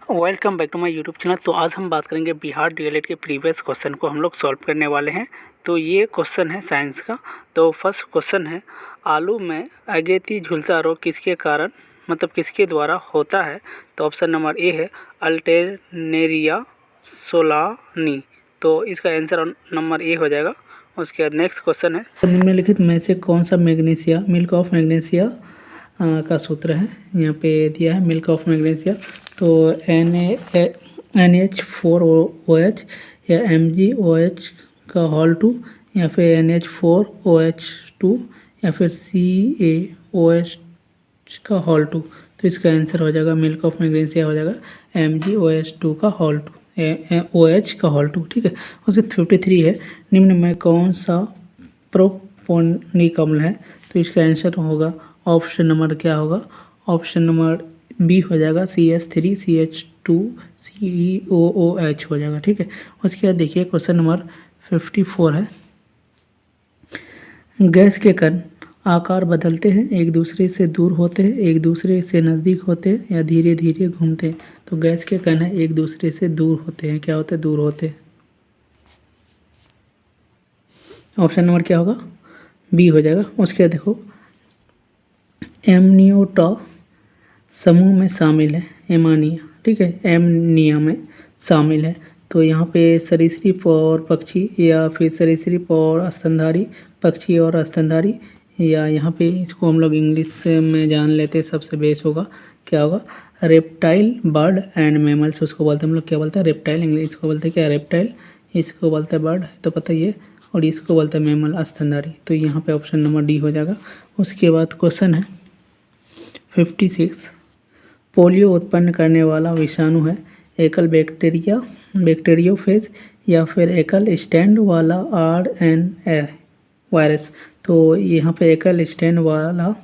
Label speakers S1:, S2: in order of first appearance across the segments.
S1: Welcome back to my YouTube channel. तो आज हम बात करेंगे बिहार डीएलएड के प्रीवियस क्वेश्चन को हम लोग सॉल्व करने वाले हैं। तो ये क्वेश्चन है साइंस का। तो फर्स्ट क्वेश्चन है, आलू में अगेती झुलसा रोग किसके कारण मतलब किसके द्वारा होता है। तो ऑप्शन नंबर ए है अल्टरनेरिया सोलानी। तो इसका आंसर नंबर ए हो जाएगा। उसके बाद नेक्स्ट क्वेश्चन है, निम्नलिखित में से कौन सा मैग्नीशिया मिल्क ऑफ मैग्नीशिया का सूत्र है। यहाँ पे दिया है मिल्क ऑफ मैग्नीशिया। तो NH4OH या MgOH का होल 2 या फिर NH4OH2 या फिर CaOH का होल 2। तो इसका आंसर हो जाएगा मिल्क ऑफ मैग्नीशिया हो जाएगा MgOH2 का होल 2 OH का होल 2। ठीक है। उसके 53 है, निम्न में कौन सा प्रोपोनिक अम्ल है। तो इसका आंसर होगा ऑप्शन नंबर क्या होगा, ऑप्शन नंबर बी हो जाएगा CH3CH2COOH हो जाएगा। ठीक है। उसके बाद देखिए क्वेश्चन नंबर 54 है, गैस के कण आकार बदलते हैं, एक दूसरे से दूर होते हैं, एक दूसरे से नज़दीक होते हैं या धीरे धीरे घूमते हैं। तो गैस के कण है एक दूसरे से दूर होते हैं, क्या होते हैं, दूर होते हैं। ऑप्शन नंबर क्या होगा, बी हो जाएगा। उसके बाद देखो एमनियोटा समूह में शामिल है एमानिया। ठीक है, एमनिया में शामिल है। तो यहाँ पे सरीसृप और पक्षी या फिर सरीसृप और स्तनधारी, पक्षी और स्तनधारी, या यहाँ पे इसको हम लोग इंग्लिश में जान लेते हैं, सबसे बेस होगा क्या होगा, रेप्टाइल बर्ड एंड मैमल्स उसको बोलते हैं हम लोग। क्या बोलते हैं, रेप्टाइल। इंग्लिश को बोलते हैं क्या, रेप्टाइल। इसको बोलते हैं बर्ड, तो पता ही है, और इसको बोलते हैं मैमल, स्तनधारी। तो यहाँ पे ऑप्शन नंबर डी हो जाएगा। उसके बाद क्वेश्चन है 56, पोलियो उत्पन्न करने वाला विषाणु है एकल बैक्टीरियोफेज या फिर एकल स्टैंड वाला RNA वायरस। तो यहाँ पे एकल स्टैंड वाला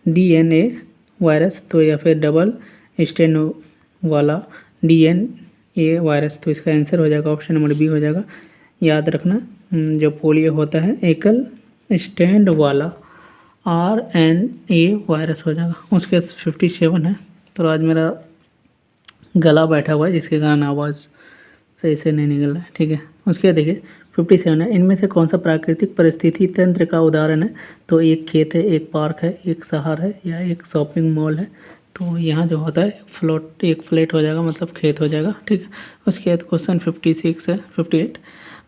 S1: DNA वायरस, तो या फिर डबल स्टैंड वाला DNA वायरस। तो इसका आंसर हो जाएगा ऑप्शन नंबर बी हो जाएगा। याद रखना, जो पोलियो होता है एकल स्टैंड वाला RNA वायरस हो जाएगा। उसके 57 है। तो आज मेरा गला बैठा हुआ है जिसके कारण आवाज़ सही से नहीं निकल रहा है। ठीक है। उसके देखिए 57 है, इनमें से कौन सा प्राकृतिक परिस्थिति तंत्र का उदाहरण है। तो एक खेत है, एक पार्क है, एक शहर है या एक शॉपिंग मॉल है। तो यहाँ जो होता है एक फ्लैट हो जाएगा, मतलब खेत हो जाएगा। ठीक है। उसके बाद क्वेश्चन 56 है 58,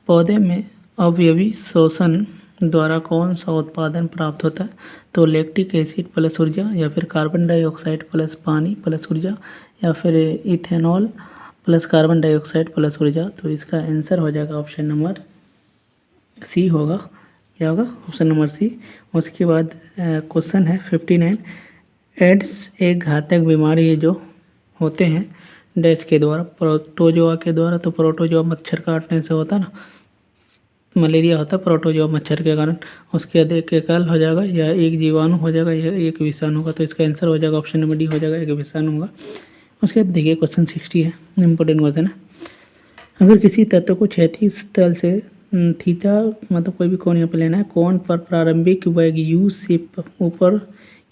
S1: पौधे में अवयवी शोषण द्वारा कौन सा उत्पादन प्राप्त होता है। तो लैक्टिक एसिड प्लस ऊर्जा या फिर कार्बन डाइऑक्साइड प्लस पानी प्लस ऊर्जा या फिर ethanol plus carbon dioxide plus ऊर्जा। तो इसका आंसर हो जाएगा ऑप्शन नंबर सी होगा। क्या होगा, ऑप्शन नंबर सी। उसके बाद क्वेश्चन है 59, एड्स एक घातक बीमारी है जो होते हैं डैश के द्वारा, प्रोटोजोआ के द्वारा। तो प्रोटोजोआ मच्छर काटने से होता है ना, मलेरिया होता है प्रोटोजोआ मच्छर के कारण। उसके बाद एक एकल हो जाएगा या एक जीवाणु हो जाएगा या एक विषाणु होगा। तो इसका आंसर हो जाएगा ऑप्शन नंबर डी हो जाएगा, एक विषाणु होगा। उसके बाद देखिए क्वेश्चन 60 है, इंपॉर्टेंट क्वेश्चन है, अगर किसी तत्व को क्षैतिज तल से थीटा मतलब कोई भी कोण यहाँ पे लेना है, कोण पर प्रारंभिक वेग यू से ऊपर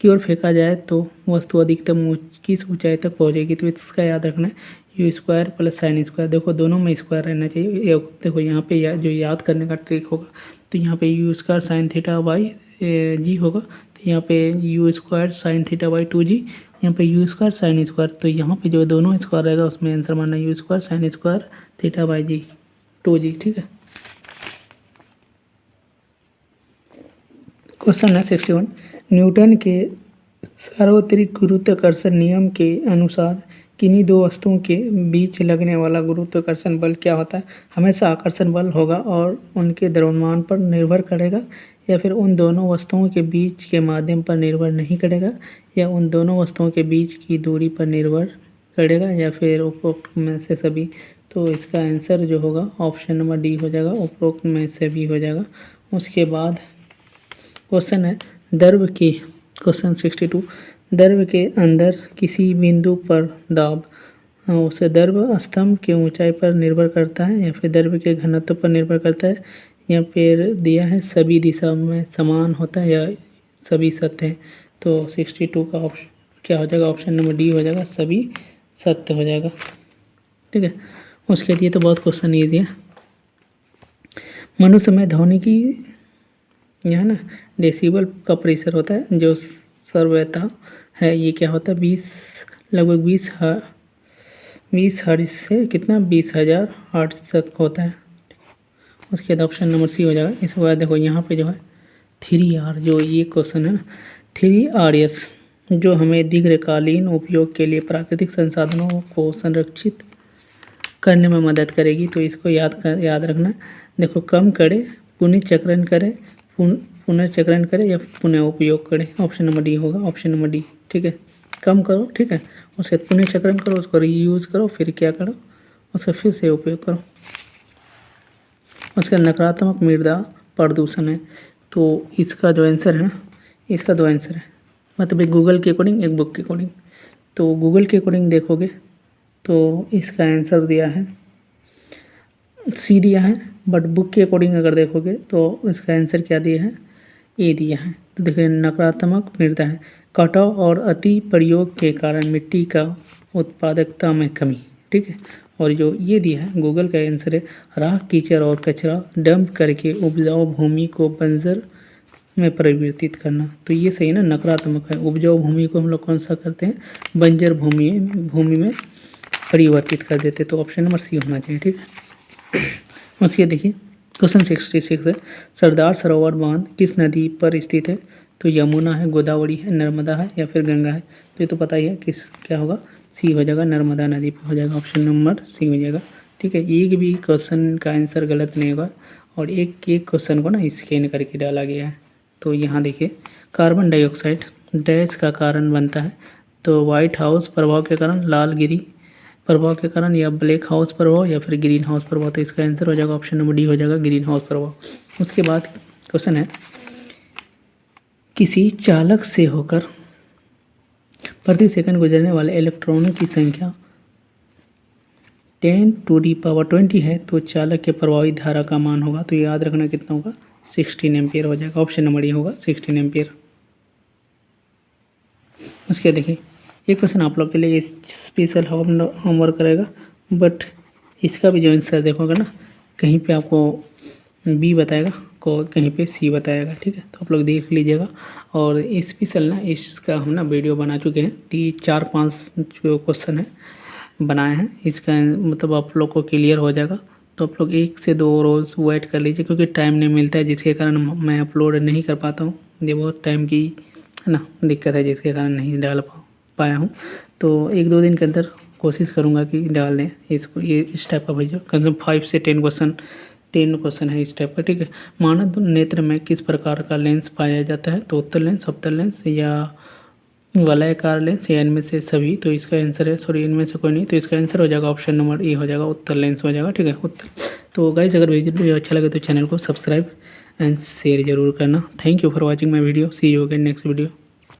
S1: की ओर फेंका जाए तो वस्तु अधिकतम किस ऊंचाई तक पहुँचेगी। तो इसका याद रखना है you square plus sine square. देखो दोनों में स्क्वायर रहना चाहिए। देखो यहाँ पे जो याद करने का ट्रिक होगा, तो यहाँ पे u square sine theta by g होगा। तो यहाँ पे u square sine theta by 2g, यहाँ पे यू स्क्वायर साइन स्क्वायर। तो यहाँ पे जो दोनों स्क्वायर रहेगा उसमें आंसर मानना u square sine square theta by g 2g। ठीक है। क्वेश्चन है 61, न्यूटन के सार्वत्रिक गुरुत्वाकर्षण नियम के अनुसार किन्हीं दो वस्तुओं के बीच लगने वाला गुरुत्वाकर्षण बल क्या होता है। हमेशा आकर्षण बल होगा और उनके द्रव्यमान पर निर्भर करेगा, या फिर उन दोनों वस्तुओं के बीच के माध्यम पर निर्भर नहीं करेगा, या उन दोनों वस्तुओं के बीच की दूरी पर निर्भर करेगा, या फिर उपरोक्त में से सभी। तो इसका आंसर जो होगा ऑप्शन नंबर डी हो जाएगा, उपरोक्त में से भी हो जाएगा। उसके बाद क्वेश्चन है द्रव के, क्वेश्चन 62, द्रव के अंदर किसी बिंदु पर दाब उसे द्रव स्तंभ की ऊंचाई पर निर्भर करता है, या फिर द्रव के घनत्व पर निर्भर करता है, या फिर दिया है सभी दिशा में समान होता है या सभी सत्य हैं। तो 62 का ऑप्शन क्या हो जाएगा, ऑप्शन नंबर डी हो जाएगा, सभी सत्य हो जाएगा। ठीक है, उसके लिए तो बहुत क्वेश्चन ईजी है। मनुष्य में ध्वनि की यह ना डेसिबल का प्रेशर होता है जो सर्वथा है, ये क्या होता है लगभग 20 हर्ट्ज से कितना 20,000 हर्ट्ज तक होता है। उसके बाद ऑप्शन नंबर सी हो जाएगा। इसके बाद देखो यहाँ पे जो है 3R, जो ये क्वेश्चन है ना 3RS, जो हमें दीर्घकालीन उपयोग के लिए प्राकृतिक संसाधनों को संरक्षित करने में मदद करेगी। तो इसको याद रखना। देखो, कम करे, पुनर्चक्रण करे, पुनर्चक्रण करे या पुनः उपयोग करे। ऑप्शन नंबर डी होगा, ऑप्शन नंबर डी। ठीक है, कम करो, ठीक है, उसके पुनर्चक्रण करो, उसको रीयूज़ करो, फिर क्या करो, उसका फिर से उपयोग करो। उसका नकारात्मक मृदा प्रदूषण है। तो इसका जो आंसर है ना, इसका दो आंसर है, मतलब एक गूगल के अकॉर्डिंग, एक बुक के अकॉर्डिंग। तो गूगल के अकॉर्डिंग देखोगे तो इसका आंसर दिया है सी दिया है, बट बुक के अकॉर्डिंग अगर देखोगे तो इसका आंसर क्या दिया है, ए दिया है। तो देखिए नकारात्मक मृदा है, कटाव और अति प्रयोग के कारण मिट्टी का उत्पादकता में कमी। ठीक है, और जो ये दिया है गूगल का आंसर है राख, कीचड़ और कचरा डंप करके उपजाऊ भूमि को बंजर में परिवर्तित करना। तो ये सही ना, नकारात्मक है। उपजाऊ भूमि को हम लोग कौन सा करते हैं, बंजर भूमि में परिवर्तित कर देते। तो ऑप्शन नंबर सी होना चाहिए। ठीक है, उसके देखिए क्वेश्चन 66 है, सरदार सरोवर बांध किस नदी पर स्थित है। तो यमुना है, गोदावरी है, नर्मदा है या फिर गंगा है। तो ये तो पता ही है किस क्या होगा, सी हो जाएगा, नर्मदा नदी पर हो जाएगा। ऑप्शन नंबर सी हो जाएगा। ठीक है, एक भी क्वेश्चन का आंसर गलत नहीं होगा और एक क्वेश्चन को ना स्कैन करके डाला गया है। तो यहाँ देखिए कार्बन डाइऑक्साइड डैश का कारण बनता है। तो व्हाइट हाउस प्रभाव के कारण, लालगिरी प्रभाव के कारण, या ब्लैक हाउस प्रभाव या फिर ग्रीन हाउस प्रभाव। तो इसका आंसर हो जाएगा ऑप्शन नंबर डी हो जाएगा, ग्रीन हाउस प्रभाव। उसके बाद क्वेश्चन है, किसी चालक से होकर प्रति सेकंड गुजरने वाले इलेक्ट्रॉनों की संख्या 10⁻20 है तो चालक के प्रभावी धारा का मान होगा। तो याद रखना कितना होगा, 16 एम्पियर हो जाएगा। ऑप्शन नंबर ये होगा 16 एम्पियर। उसके देखिए ये क्वेश्चन आप लोग के लिए स्पेशल होमवर्क रहेगा, बट इसका भी जो आंसर देखोगे ना, कहीं पे आपको बी बताएगा, को कहीं पे सी बताएगा। ठीक है, तो आप लोग देख लीजिएगा। और स्पेशल ना इसका हम ना वीडियो बना चुके हैं, 4-5 जो क्वेश्चन है बनाए हैं, इसका मतलब आप लोग को क्लियर हो जाएगा। तो आप लोग 1 से 2 रोज़ वेट कर लीजिए, क्योंकि टाइम नहीं मिलता है, जिसके कारण मैं अपलोड नहीं कर पाता हूँ। ये बहुत टाइम की है ना दिक्कत है, जिसके कारण नहीं डाल पाया हूँ। तो 1-2 दिन के अंदर कोशिश करूँगा कि डाल दें इसको, ये इस टाइप का वीडियो। कम से कम 5 से 10 क्वेश्चन है इस टाइप का। ठीक है, मानव नेत्र में किस प्रकार का लेंस पाया जाता है। तो उत्तल लेंस, अवतल लेंस या वलयाकार लेंस या इनमें से सभी। तो इसका आंसर है, सॉरी इनमें से कोई नहीं, तो इसका आंसर हो जाएगा ऑप्शन नंबर ए हो जाएगा, उत्तल लेंस हो जाएगा। ठीक है, उत्तल। तो गाइस अगर वीडियो अच्छा लगे तो चैनल को सब्सक्राइब एंड शेयर जरूर करना। Thank you for watching my video, see you again next video.